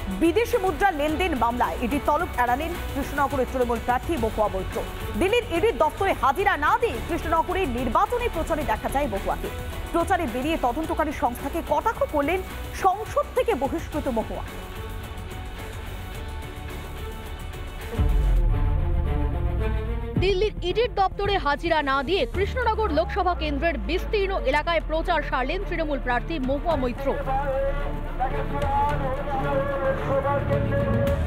বিদেশি মুদ্রা লেনদেন মামলায় ইডি তলব এড়ালেন কৃষ্ণনগরের তৃণমূল প্রার্থী মহুয়া মৈত্র। দিল্লির ইডির দপ্তরে হাজিরা না দিয়ে কৃষ্ণনগরের নির্বাচনী প্রচারে দেখা যায় মহুয়াকে। প্রচারে বেরিয়ে তদন্তকারী সংস্থাকে কটাক্ষ করলেন সংসদ থেকে বহিষ্কৃত মহুয়া। দিল্লির ইডির দপ্তরে হাজিরা না দিয়ে কৃষ্ণনগর লোকসভা কেন্দ্রের বিস্তীর্ণ এলাকায় প্রচার সারলেন তৃণমূল প্রার্থী মহুয়া মৈত্র।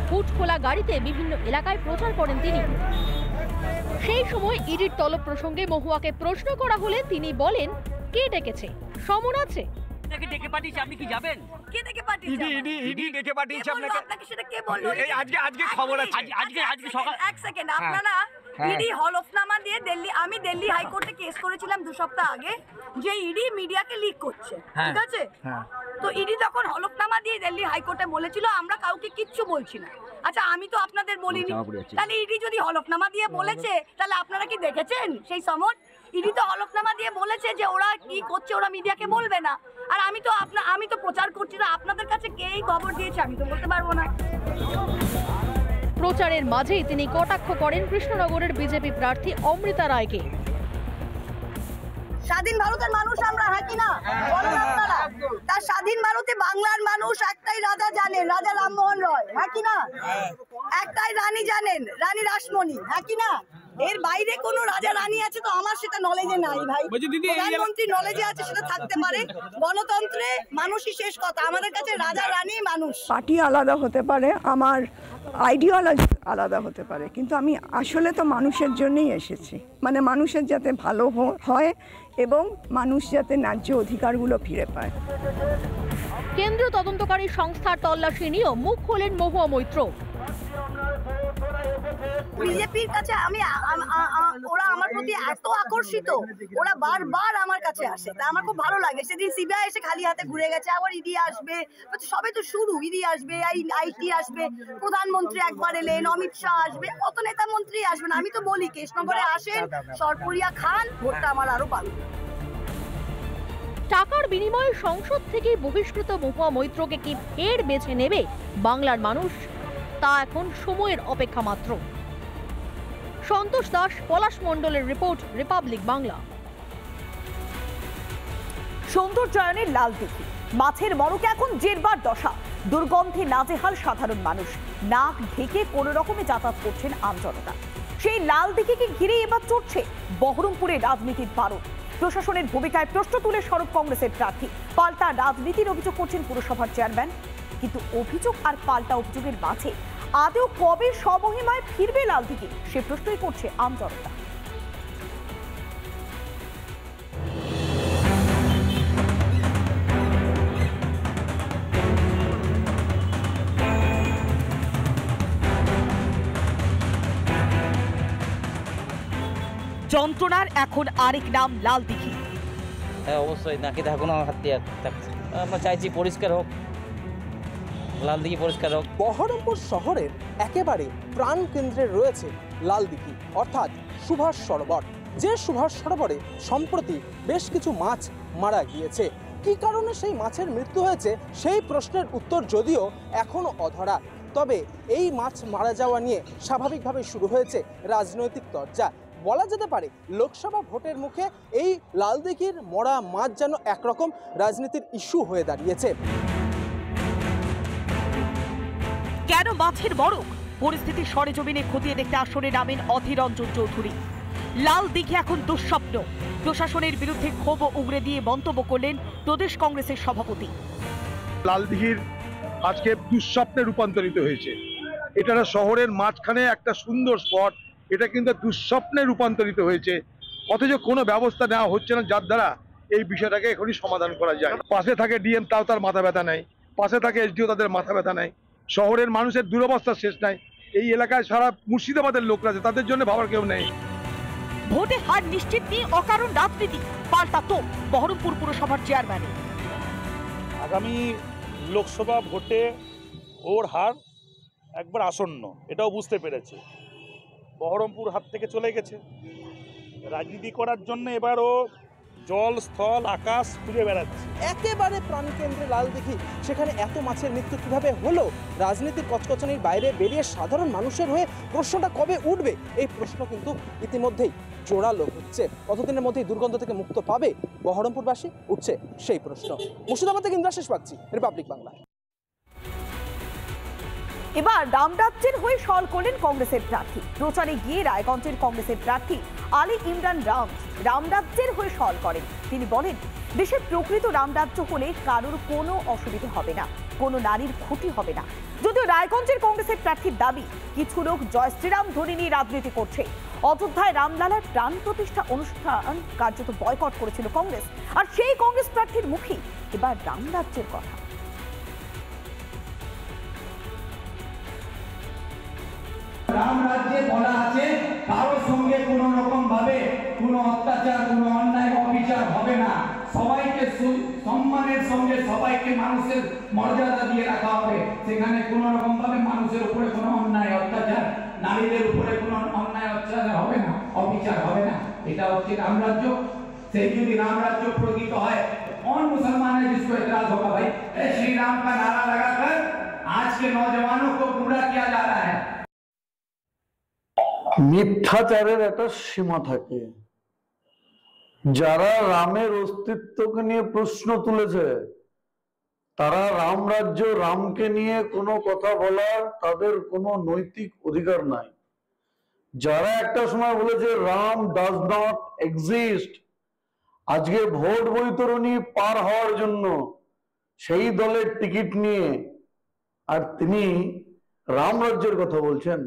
ফুট খোলা গাড়িতে বিভিন্ন এলাকায় প্রচার করেন তিনি। সেই সময় ইডির তলব প্রসঙ্গে মহুয়াকে প্রশ্ন করা হলে তিনি বলেন, কে ডেকেছে, সমন আছে? ডেকে পাঠিয়েছে, আপনি কি যাবেন? কে ডেকে পাঠিয়েছে? ইডি ডেকে পাঠিয়েছে আপনাকে। আপনাকে সেটা কে বললো? এই আজকে খবর আছে। আজকে সকাল। এক সেকেন্ড, আপনারা ইডি হলফনামা দিয়ে আমি দিল্লি হাইকোর্টে কেস করেছিলাম 2 সপ্তাহ আগে যে ইডি মিডিয়াকে লিক করছে, ঠিক আছে? তো ইডি তখন হলফনামা দিয়ে দিল্লি হাইকোর্টে বলেছিল আমরা কাউকে কিচ্ছু বলছি না। আচ্ছা, আমি তো আপনাদের বলিনি, তাহলে ইডি যদি হলফনামা দিয়ে বলেছে তাহলে আপনারা কি দেখেছেন সেই সমন? ইডি তো হলফনামা দিয়ে বলেছে যে ওরা কি করছে ওরা মিডিয়াকে বলবে না। আর আমি তো প্রচার করছি না, আপনাদের কাছে কে এই খবর দিয়েছে আমি তো বলতে পারবো না। প্রচারের মাঝেই তিনি কটাক্ষ করেন কৃষ্ণনগরের বিজেপি প্রার্থী অমৃতা রায়কে। স্বাধীন ভারতের মানুষ আমরা, হ্যাঁ কি না? বলেন আপনারা। তার স্বাধীন ভারতে বাংলার মানুষ একটাই রাজা জানেন, রাজা রামমোহন রয়, হ্যাঁ কি না? একটাই রানী জানেন, রানী রাসমণি, হ্যাঁ কি না? এর বাইরে কোনো রাজা রানী আছে তো আমার সেটা নলেজে নাই ভাই। প্রধানমন্ত্রী নলেজে আছে সেটা থাকতে পারে। গণতন্ত্রে মানুষই শেষ কথা, আমাদের কাছে রাজা রানী মানুষ। পার্টি আলাদা হতে পারে, আমার আইডিওলজি আলাদা হতে পারে, কিন্তু আমি আসলে তো মানুষের জন্যই এসেছি, মানে মানুষের যাতে ভালো হয় এবং মানুষ যাতে ন্যায্য অধিকারগুলো ফিরে পায়। কেন্দ্রীয় তদন্তকারী সংস্থার তল্লাশি নিয়েও মুখ খোলেন মহুয়া মৈত্র। বিজেপির কাছে ওরা আমার প্রতি এত আকর্ষিত, ওরা বারবার আমার কাছে আসে, তা আমার খুব ভালো লাগে। সেদিন সিবিআই এসে খালি হাতে ঘুরে গেছে, আবার ইডি আসবে, সবে তো শুরু। ইডি আসবে, আইটি আসবে, প্রধানমন্ত্রী একবার এলেন, অমিত শাহ আসবে, কত নেতা মন্ত্রী আসবেন। আমি তো বলি কৃষ্ণনগরে আসেন, সরপুরিয়া খান, ভোটটা আমার আরো ভালো। টাকার বিনিময়ে সংসদ থেকে বহিষ্কৃত মহুয়া মৈত্রকে কি ফের বেছে নেবে বাংলার মানুষ, তা এখন সময়ের অপেক্ষা মাত্র। সন্তোষ দাস, পলাশ মণ্ডলের রিপোর্ট, রিপাবলিক বাংলা। সৌন্দর্যায়নের লাল দিঘি, মাছের মরকে এখন জেরবার দশা। দুর্গন্ধে নাজেহাল সাধারণ মানুষ, নাক ঢেকে কোনো রকমে যাতায়াত করছেন আমজনতা। সেই লাল দিঘিকে ঘিরে এবার চড়ছে বহরমপুরে রাজনীতির পারদ। প্রশাসনের ভূমিকায় প্রশ্ন তুলে সড়ক কংগ্রেসের প্রার্থী। পাল্টা রাজনীতির অভিযোগ করছেন পুরসভার চেয়ারম্যান। কিন্তু অভিযোগ আর পাল্টা অভিযোগের মাঝে আদৌ কবে সমহিমায় ফিরবে লাল দিঘি, সে প্রশ্নই করছে আমজনতা। যন্ত্রণার এখন আরেক নাম লাল দিঘি। হ্যাঁ, অবশ্যই নাকি এখনো হাতিয়ার থাকছে। আমরা চাইছি পরিষ্কার হোক, লাল দিঘি পরিষ্কার হোক। বহরমপুর শহরের একেবারে প্রাণ কেন্দ্রে রয়েছে লাল দিঘি, অর্থাৎ সুভাষ সরোবর। যে সুভাষ সরোবরে সম্প্রতি বেশ কিছু মাছ মারা গিয়েছে। কী কারণে সেই মাছের মৃত্যু হয়েছে সেই প্রশ্নের উত্তর যদিও এখনও অধরা। তবে এই মাছ মারা যাওয়া নিয়ে স্বাভাবিকভাবে শুরু হয়েছে রাজনৈতিক চর্চা। বলা যেতে পারে লোকসভা ভোটের মুখে এই লাল দিঘির মরা মাছ যেন একরকম রাজনীতির ইস্যু হয়ে দাঁড়িয়েছে। কেন মাছের মরক? পরিস্থিতি সরেজমিনে খতিয়ে দেখতে আসরে নামেন অধীর রঞ্জন চৌধুরী। লাল দিঘি এখন দুঃস্বপ্ন। প্রশাসনের বিরুদ্ধে ক্ষোভ উগরে দিয়ে মন্তব্য করলেন প্রদেশ কংগ্রেসের সভাপতি। লাল দিঘির আজকে দুঃস্বপ্নে রূপান্তরিত হয়েছে। এটা শহরের মাঝখানে একটা সুন্দর স্পট, এটা কিন্তু দুঃস্বপ্নে রূপান্তরিত হয়েছে। অথচ কোনো ব্যবস্থা নেওয়া হচ্ছে না যার দ্বারা এই বিষয়টাকে এখনই সমাধান করা যায়। পাশে থাকে ডিএম, তাও তার মাথা ব্যথা নেই। পাশে থাকে এসডিও, তাদের মাথা ব্যথা নেই। শহরের মানুষের দুরবস্থা শেষ নাই। এই এলাকায় সারা মুর্শিদাবাদের লোকরা আছে, তাদের জন্য ভাবার কেউ নেই। ভোটে হার নিশ্চিত নিয়ে অকারণ রাজনীতি, পাল্টা তো বহরমপুর পুরসভার চেয়ারম্যান। আগামী লোকসভা ভোটে ওর হার একবার আসন্ন, এটাও বুঝতে পেরেছে। বহরমপুর হাত থেকে চলে গেছে। রাজনীতি করার জন্য এবার ও জল স্থল আকাশ খুঁজে বেড়াচ্ছে। একেবারে প্রাণকেন্দ্রে লালদিঘি, সেখানে এত মাছের মৃত্যু কিভাবে হলো? রাজনীতির কচকচানির বাইরে বেরিয়ে সাধারণ মানুষের হয়ে প্রশ্নটা কবে উঠবে, এই প্রশ্ন কিন্তু ইতিমধ্যেই জোরালো হচ্ছে। কতদিনের মধ্যেই দুর্গন্ধ থেকে মুক্ত পাবে বহরমপুরবাসী, উঠছে সেই প্রশ্ন। মুর্শিদাবাদ থেকে ইন্দ্রাশিস বাগচি, রিপাবলিক বাংলা। এবার রামরাজ্যের হয়ে সওয়াল করলেন কংগ্রেসের প্রার্থী। প্রচারে গিয়ে রায়গঞ্জের কংগ্রেসের প্রার্থী আলী ইমরান রামরাজ্যের হয়ে সওয়াল করেন। তিনি বলেন, দেশের প্রকৃত রামরাজ্য হলে কারোর কোনো অসুবিধা হবে না, কোনো নারীর ক্ষতি হবে না। যদিও রায়গঞ্জের কংগ্রেসের প্রার্থীর দাবি, কিছু লোক জয় শ্রীরাম ধ্বনি নিয়ে রাজনীতি করছে। অযোধ্যায় রামলালার প্রাণ প্রতিষ্ঠা অনুষ্ঠান কার্যত বয়কট করেছিল কংগ্রেস, আর সেই কংগ্রেস প্রার্থীর মুখে এবার রামরাজ্যের কথা। রাম রাজ্যে বলা আছে কারোর সঙ্গে কোনো রকম ভাবে কোনো অত্যাচার, কোনো অন্যায় অবিচার হবে না। সবাইকে সম্মানের সঙ্গে সবাইকে মানুষের মর্যাদা দিয়ে রাখা হবে। সেখানে কোনো রকম ভাবে মানুষের উপরে কোনো অন্যায় অত্যাচার, নারীদের উপরে কোনো অন্যায় অত্যাচার হবে না, অবিচার হবে না। এটা হচ্ছে রামরাজ্য। সেই যদি रामराज्य प्रकृत है, कौन मुसलमान है जिसको एतराज होगा? भाई श्री राम का नारा लगाकर आज के नौजवानों को गुमराह किया जा रहा है। মিথ্যাচারের একটা সীমা থাকে। যারা রামের অস্তিত্বকে নিয়ে প্রশ্ন তুলেছে, তারা রামরাজ্য, রামকে নিয়ে কোনো কথা বলার তাদের কোনো নৈতিক অধিকার নাই। যারা একটা সময় বলেছে রাম ডাজ নট এক্সিস্ট, আজকে ভোট বৈতরণী পার হওয়ার জন্য সেই দলের টিকিট নিয়ে আর তিনি রামরাজ্যের কথা বলছেন,